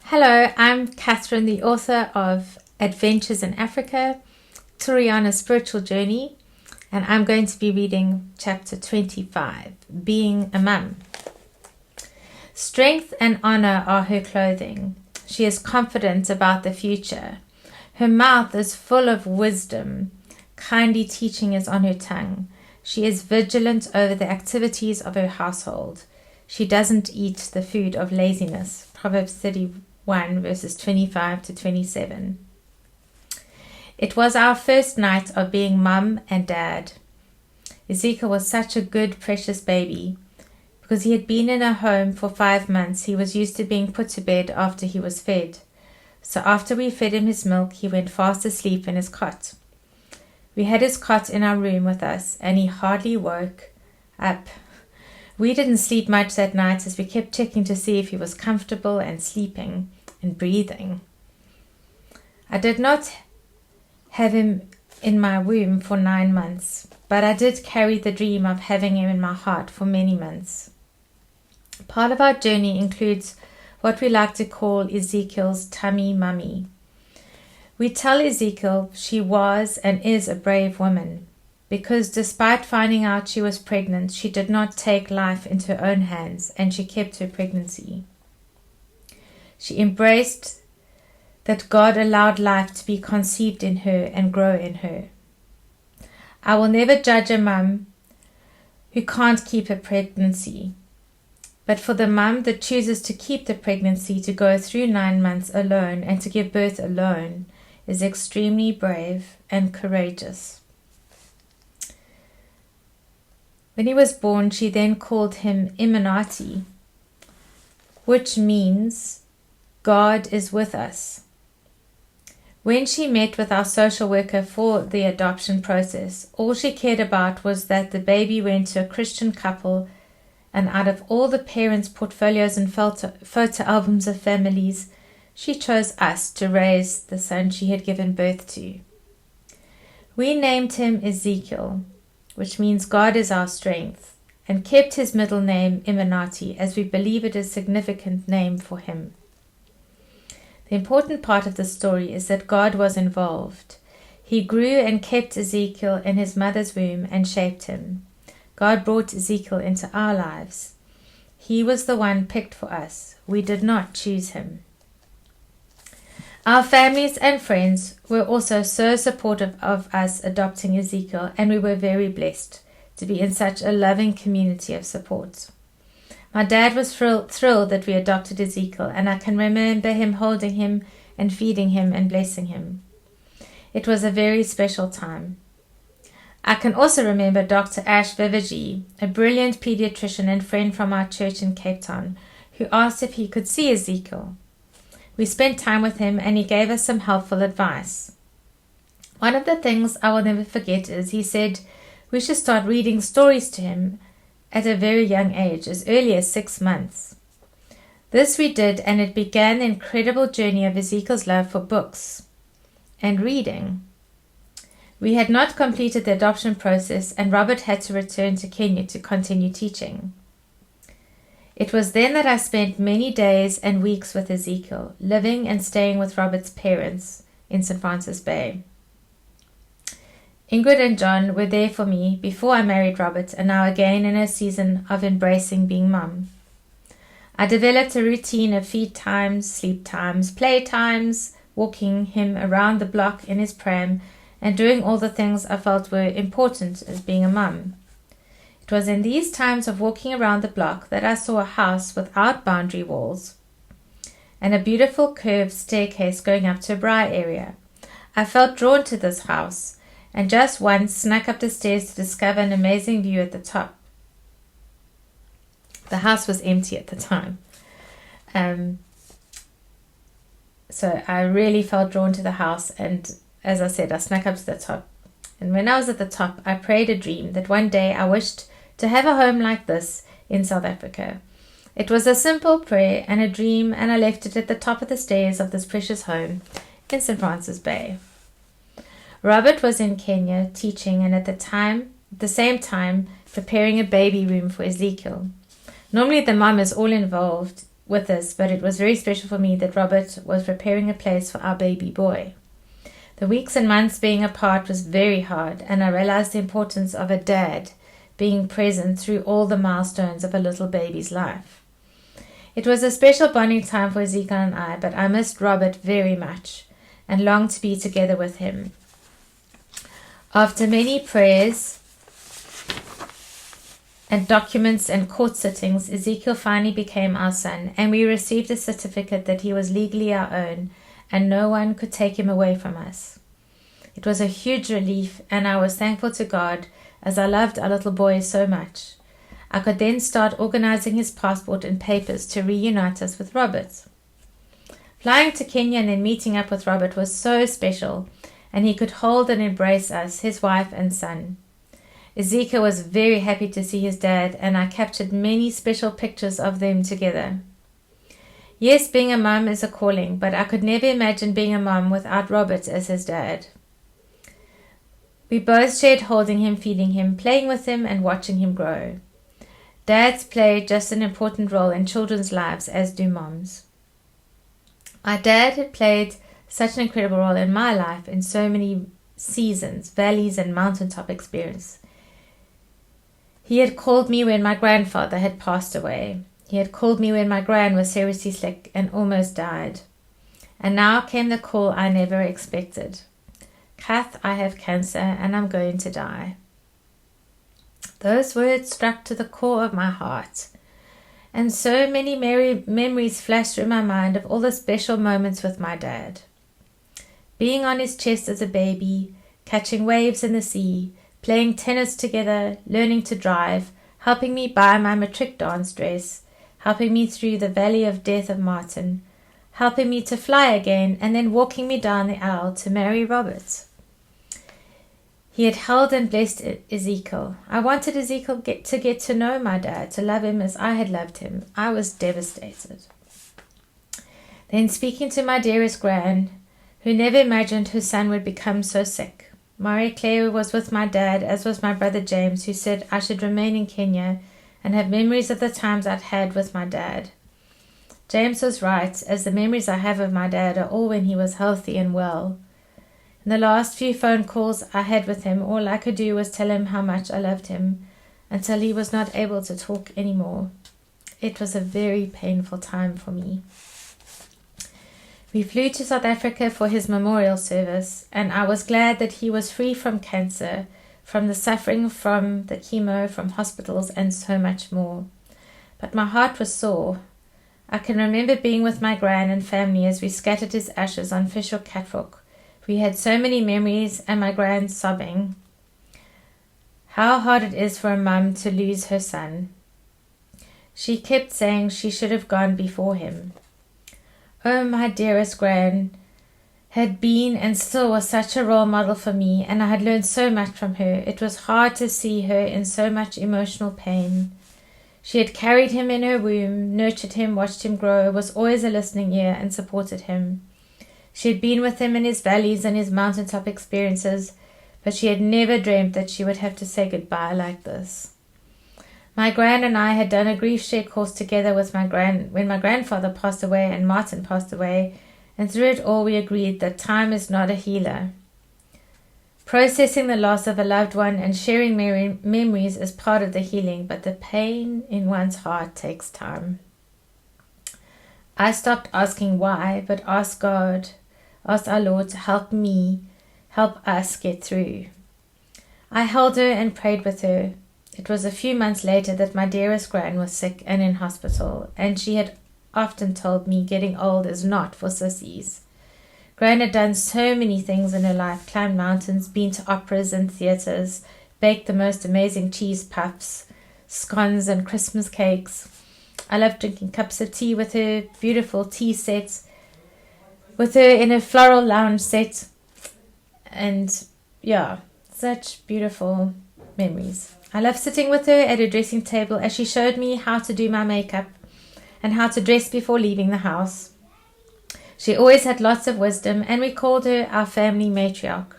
Hello, I'm Catherine, the author of Adventures in Africa, TORIANA's Spiritual Journey, and I'm going to be reading chapter 25, Being a Mum. Strength and honor are her clothing. She is confident about the future. Her mouth is full of wisdom. Kindly teaching is on her tongue. She is vigilant over the activities of her household. She doesn't eat the food of laziness. Proverbs 31 verses 25 to 27. It was our first night of being mum and dad. Ezekiel was such a good, precious baby. Because he had been in a home for 5 months, he was used to being put to bed after he was fed. So after we fed him his milk, he went fast asleep in his cot. We had his cot in our room with us, and he hardly woke up. We didn't sleep much that night as we kept checking to see if he was comfortable and sleeping and breathing. I did not have him in my womb for 9 months, but I did carry the dream of having him in my heart for many months. Part of our journey includes what we like to call Ezekiel's tummy mummy. We tell Ezekiel she was and is a brave woman, because despite finding out she was pregnant, she did not take life into her own hands, and she kept her pregnancy. She embraced that God allowed life to be conceived in her and grow in her. I will never judge a mum who can't keep a pregnancy, but for the mum that chooses to keep the pregnancy, to go through 9 months alone and to give birth alone, is extremely brave and courageous. When he was born, she then called him Imanati, which means God is with us. When she met with our social worker for the adoption process, all she cared about was that the baby went to a Christian couple, and out of all the parents' portfolios and photo albums of families, she chose us to raise the son she had given birth to. We named him Ezekiel, which means God is our strength, and kept his middle name Imanati, as we believe it is a significant name for him. The important part of the story is that God was involved. He grew and kept Ezekiel in his mother's womb and shaped him. God brought Ezekiel into our lives. He was the one picked for us. We did not choose him. Our families and friends were also so supportive of us adopting Ezekiel, and we were very blessed to be in such a loving community of support. My dad was thrilled that we adopted Ezekiel, and I can remember him holding him and feeding him and blessing him. It was a very special time. I can also remember Dr. Ash Vivaji, a brilliant pediatrician and friend from our church in Cape Town, who asked if he could see Ezekiel. We spent time with him, and he gave us some helpful advice. One of the things I will never forget is he said we should start reading stories to him at a very young age, as early as 6 months. This we did, and it began the incredible journey of Ezekiel's love for books and reading. We had not completed the adoption process, and Robert had to return to Kenya to continue teaching. It was then that I spent many days and weeks with Ezekiel, living and staying with Robert's parents in St. Francis Bay. Ingrid and John were there for me before I married Robert, and now again in a season of embracing being mum. I developed a routine of feed times, sleep times, play times, walking him around the block in his pram, and doing all the things I felt were important as being a mum. It was in these times of walking around the block that I saw a house without boundary walls and a beautiful curved staircase going up to a braai area. I felt drawn to this house, and just once snuck up the stairs to discover an amazing view at the top. The house was empty at the time. So I really felt drawn to the house, and as I said, I snuck up to the top. And when I was at the top, I prayed a dream that one day I wished to have a home like this in South Africa. It was a simple prayer and a dream, and I left it at the top of the stairs of this precious home in St. Francis Bay. Robert was in Kenya teaching, and at the same time preparing a baby room for Ezekiel. Normally the mum is all involved with this, but it was very special for me that Robert was preparing a place for our baby boy. The weeks and months being apart was very hard, and I realized the importance of a dad being present through all the milestones of a little baby's life. It was a special bonding time for Ezekiel and I, but I missed Robert very much and longed to be together with him. After many prayers and documents and court sittings, Ezekiel finally became our son, and we received a certificate that he was legally our own and no one could take him away from us. It was a huge relief, and I was thankful to God as I loved our little boy so much. I could then start organizing his passport and papers to reunite us with Robert. Flying to Kenya and then meeting up with Robert was so special, and he could hold and embrace us, his wife and son. Ezekiel was very happy to see his dad, and I captured many special pictures of them together. Yes, being a mum is a calling, but I could never imagine being a mum without Robert as his dad. We both shared holding him, feeding him, playing with him, and watching him grow. Dads play just an important role in children's lives, as do moms. My dad had played such an incredible role in my life in so many seasons, valleys, and mountaintop experience. He had called me when my grandfather had passed away. He had called me when my gran was seriously sick and almost died. And now came the call I never expected. Kath, I have cancer and I'm going to die. Those words struck to the core of my heart. And so many memories flashed through my mind of all the special moments with my dad. Being on his chest as a baby, catching waves in the sea, playing tennis together, learning to drive, helping me buy my matric dance dress, helping me through the valley of death of Martin, helping me to fly again, and then walking me down the aisle to marry Robert. He had held and blessed Ezekiel. I wanted Ezekiel to get to know my dad, to love him as I had loved him. I was devastated. Then speaking to my dearest gran, who never imagined her son would become so sick. Marie Claire was with my dad, as was my brother James, who said I should remain in Kenya and have memories of the times I'd had with my dad. James was right, as the memories I have of my dad are all when he was healthy and well. In the last few phone calls I had with him, all I could do was tell him how much I loved him, until he was not able to talk anymore. It was a very painful time for me. We flew to South Africa for his memorial service, and I was glad that he was free from cancer, from the suffering, from the chemo, from hospitals, and so much more. But my heart was sore. I can remember being with my gran and family as we scattered his ashes on Fish or Catwalk. We had so many memories, and my gran sobbing. How hard it is for a mum to lose her son. She kept saying she should have gone before him. Oh, my dearest gran had been and still was such a role model for me, and I had learned so much from her. It was hard to see her in so much emotional pain. She had carried him in her womb, nurtured him, watched him grow, was always a listening ear, and supported him. She had been with him in his valleys and his mountaintop experiences, but she had never dreamt that she would have to say goodbye like this. My gran and I had done a grief share course together with when my grandfather passed away and Martin passed away, and through it all we agreed that time is not a healer. Processing the loss of a loved one and sharing memories is part of the healing, but the pain in one's heart takes time. I stopped asking why, but asked our Lord to help us get through. I held her and prayed with her. It was a few months later that my dearest gran was sick and in hospital, and she had often told me getting old is not for sissies. Gran had done so many things in her life, climbed mountains, been to operas and theatres, baked the most amazing cheese puffs, scones and Christmas cakes. I loved drinking cups of tea with her, beautiful tea sets, with her in a floral lounge set, and such beautiful memories. I loved sitting with her at her dressing table as she showed me how to do my makeup and how to dress before leaving the house. She always had lots of wisdom, and we called her our family matriarch.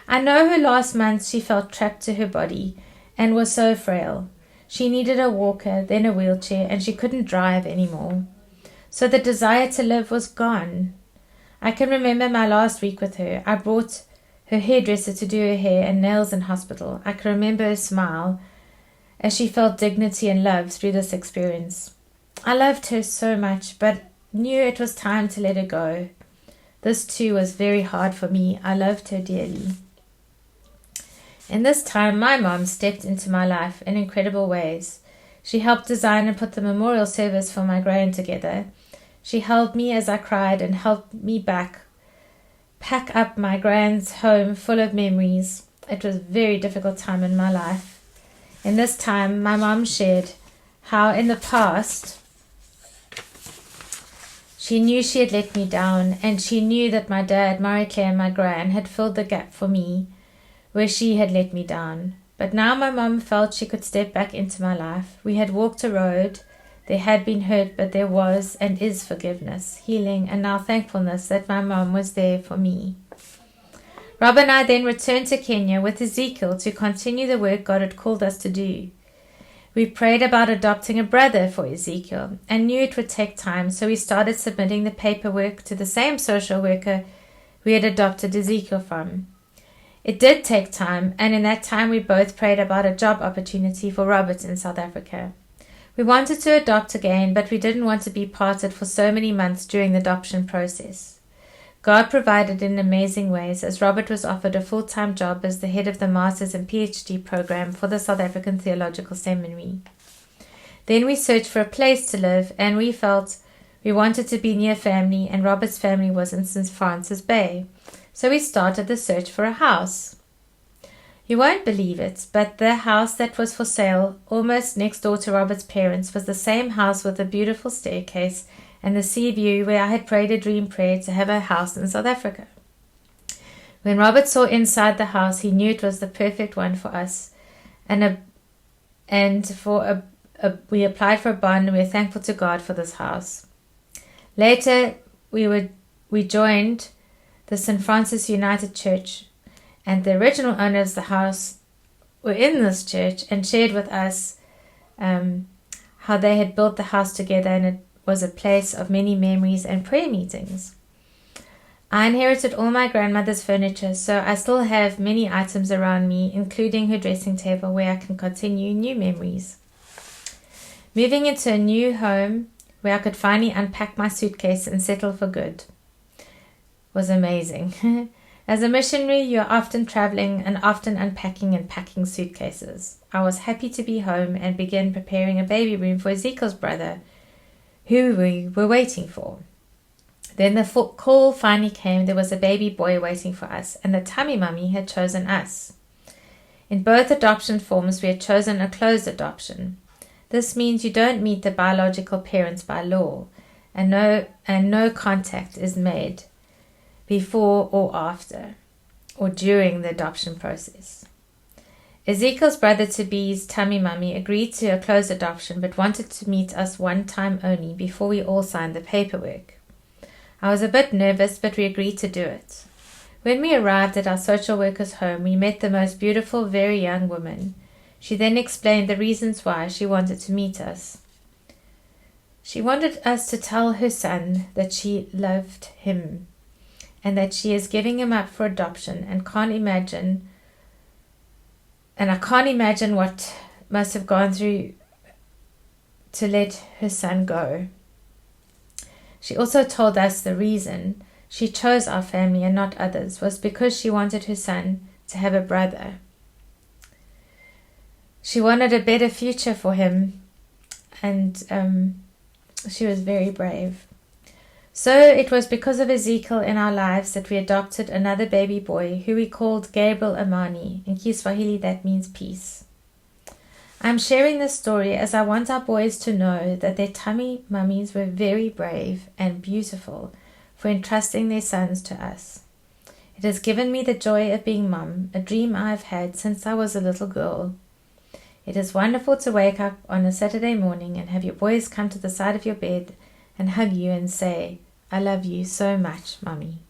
I know her last month she felt trapped to her body and was so frail. She needed a walker, then a wheelchair, and she couldn't drive anymore. so the desire to live was gone. I can remember my last week with her. I brought her hairdresser to do her hair and nails in hospital. I can remember her smile as she felt dignity and love through this experience. I loved her so much, but knew it was time to let her go. This too was very hard for me. I loved her dearly. In this time, my mom stepped into my life in incredible ways. She helped design and put the memorial service for my gran together. She held me as I cried and helped me pack up my gran's home full of memories. It was a very difficult time in my life. In this time, my mom shared how in the past she knew she had let me down, and she knew that my dad, Marie-Claire, and my gran had filled the gap for me where she had let me down. But now my mom felt she could step back into my life. We had walked a road. There had been hurt, but there was and is forgiveness, healing, and now thankfulness that my mom was there for me. Rob and I then returned to Kenya with Ezekiel to continue the work God had called us to do. We prayed about adopting a brother for Ezekiel and knew it would take time, so we started submitting the paperwork to the same social worker we had adopted Ezekiel from. It did take time, and in that time we both prayed about a job opportunity for Robert in South Africa. We wanted to adopt again, but we didn't want to be parted for so many months during the adoption process. God provided in amazing ways, as Robert was offered a full-time job as the head of the Masters and PhD program for the South African Theological Seminary. Then we searched for a place to live, and we felt we wanted to be near family, and Robert's family was in St. Francis Bay. So we started the search for a house. You won't believe it, but the house that was for sale, almost next door to Robert's parents, was the same house with a beautiful staircase and the sea view where I had prayed a dream prayer to have a house in South Africa. When Robert saw inside the house, he knew it was the perfect one for us, we applied for a bond, and we are thankful to God for this house. Later, we joined the St. Francis United Church, and the original owners of the house were in this church and shared with us how they had built the house together, and it was a place of many memories and prayer meetings. I inherited all my grandmother's furniture, so I still have many items around me, including her dressing table, where I can continue new memories. Moving into a new home where I could finally unpack my suitcase and settle for good was amazing. As a missionary, you're often traveling and often unpacking and packing suitcases. I was happy to be home and began preparing a baby room for Ezekiel's brother, who we were waiting for. Then the call finally came. There was a baby boy waiting for us, and the tummy mummy had chosen us. In both adoption forms, we had chosen a closed adoption. This means you don't meet the biological parents by law, and no contact is made before or after or during the adoption process. Ezekiel's brother-to-be's tummy mummy agreed to a closed adoption, but wanted to meet us one time only before we all signed the paperwork. I was a bit nervous, but we agreed to do it. When we arrived at our social worker's home, we met the most beautiful, very young woman. She then explained the reasons why she wanted to meet us. She wanted us to tell her son that she loved him and that she is giving him up for adoption, and I can't imagine what must have gone through to let her son go. She also told us the reason she chose our family and not others was because she wanted her son to have a brother. She wanted a better future for him, and she was very brave. So it was because of Ezekiel in our lives that we adopted another baby boy who we called Gabriel Amani. In Kiswahili, that means peace. I'm sharing this story as I want our boys to know that their tummy mummies were very brave and beautiful for entrusting their sons to us. It has given me the joy of being mum, a dream I've had since I was a little girl. It is wonderful to wake up on a Saturday morning and have your boys come to the side of your bed and hug you and say, "I love you so much, Mummy."